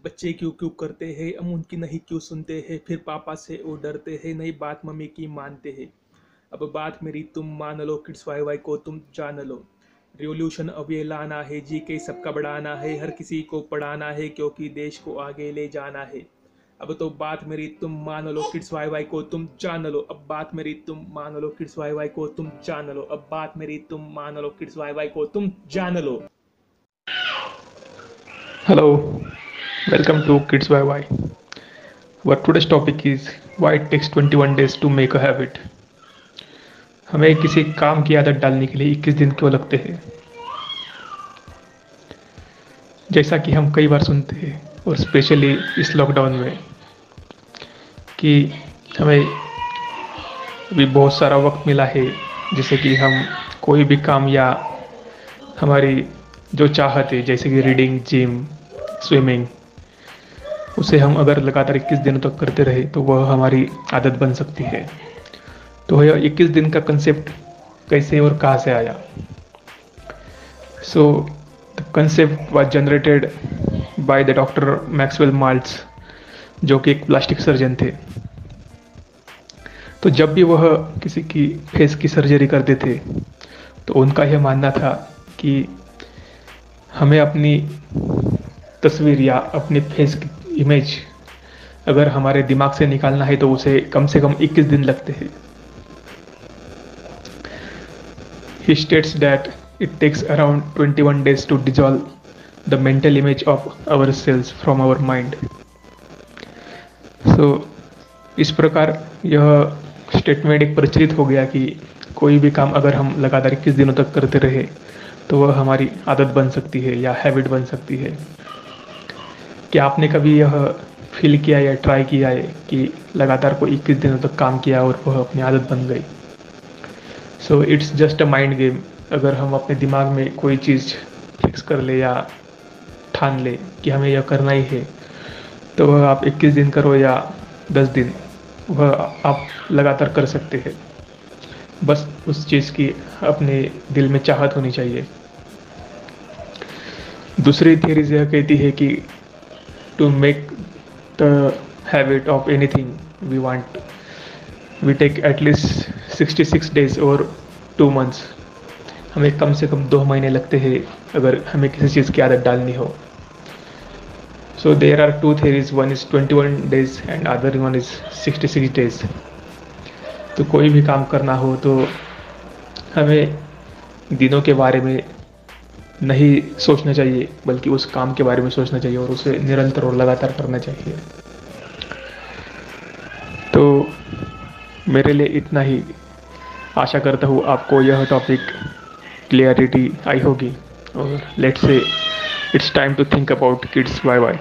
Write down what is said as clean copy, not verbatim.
बच्चे क्यों क्यों करते हैं, हम उनकी नहीं क्यों सुनते हैं, फिर पापा से वो डरते हैं, नई बात मम्मी की मानते हैं। अब बात मेरी तुम मान लो, किड्स वाई वाई को तुम जान लो। रिवॉल्यूशन अब ये लाना है, जी के सबका बढ़ाना है, हर किसी को पढ़ाना है, क्योंकि देश को आगे ले जाना है। अब तो बात मेरी तुम मान लो, किड्स वाई वाई को तुम जान लो। अब बात मेरी तुम मान लो, किड्स वाई वाई को तुम जान लो। अब बात मेरी तुम मान लो, किड्स वाई वाई को तुम जान लो। Hello, welcome to Kids YY. Our today's topic is why it takes 21 days to make a habit. हमें किसी काम की आदत डालने के लिए 21 दिन क्यों लगते हैं? जैसा कि हम कई बार सुनते हैं और स्पेशली इस लॉकडाउन में कि हमें अभी बहुत सारा वक्त मिला है जिससे कि हम कोई भी काम या हमारी जो चाहत है जैसे कि रीडिंग, जिम, स्विमिंग, उसे हम अगर लगातार 21 दिनों तक करते रहे तो वह हमारी आदत बन सकती है। तो यह 21 दिन का कंसेप्ट कैसे और कहाँ से आया? So the concept was generated by the doctor Maxwell Maltz, जो कि एक प्लास्टिक सर्जन थे। तो जब भी वह किसी की फेस की सर्जरी करते थे तो उनका यह मानना था कि हमें अपनी तस्वीर या अपनी फेस की इमेज अगर हमारे दिमाग से निकालना है तो उसे कम से कम 21 दिन लगते हैं। He states that it takes around 21 days to dissolve the mental image of ourselves from our mind. So इस प्रकार यह स्टेटमेंट एक प्रचलित हो गया कि कोई भी काम अगर हम लगातार 21 दिनों तक करते रहे तो वह हमारी आदत बन सकती है या हैबिट बन सकती है। क्या आपने कभी यह फील किया या ट्राई किया है कि लगातार कोई 21 दिनों तक काम किया और वह अपनी आदत बन गई? So it's just a mind game. अगर हम अपने दिमाग में कोई चीज़ फिक्स कर ले या ठान ले कि हमें यह करना ही है तो वह आप 21 दिन करो या 10 दिन, वह आप लगातार कर सकते हैं। बस उस चीज़ की अपने दिल में चाहत होनी चाहिए। दूसरी थियरीज यह कहती है कि to make the habit of anything we want we take at least 66 days और 2 मंथ्स। हमें कम से कम 2 महीने लगते हैं अगर हमें किसी चीज़ की आदत डालनी हो। So there are 2 theories, one is 21 days and other one is 66 days। तो कोई भी काम करना हो तो हमें दिनों के बारे में नहीं सोचना चाहिए बल्कि उस काम के बारे में सोचना चाहिए और उसे निरंतर और लगातार करना चाहिए। तो मेरे लिए इतना ही। आशा करता हूँ आपको यह टॉपिक क्लियरिटी आई होगी और let's say it's time to think about kids वाई वाई।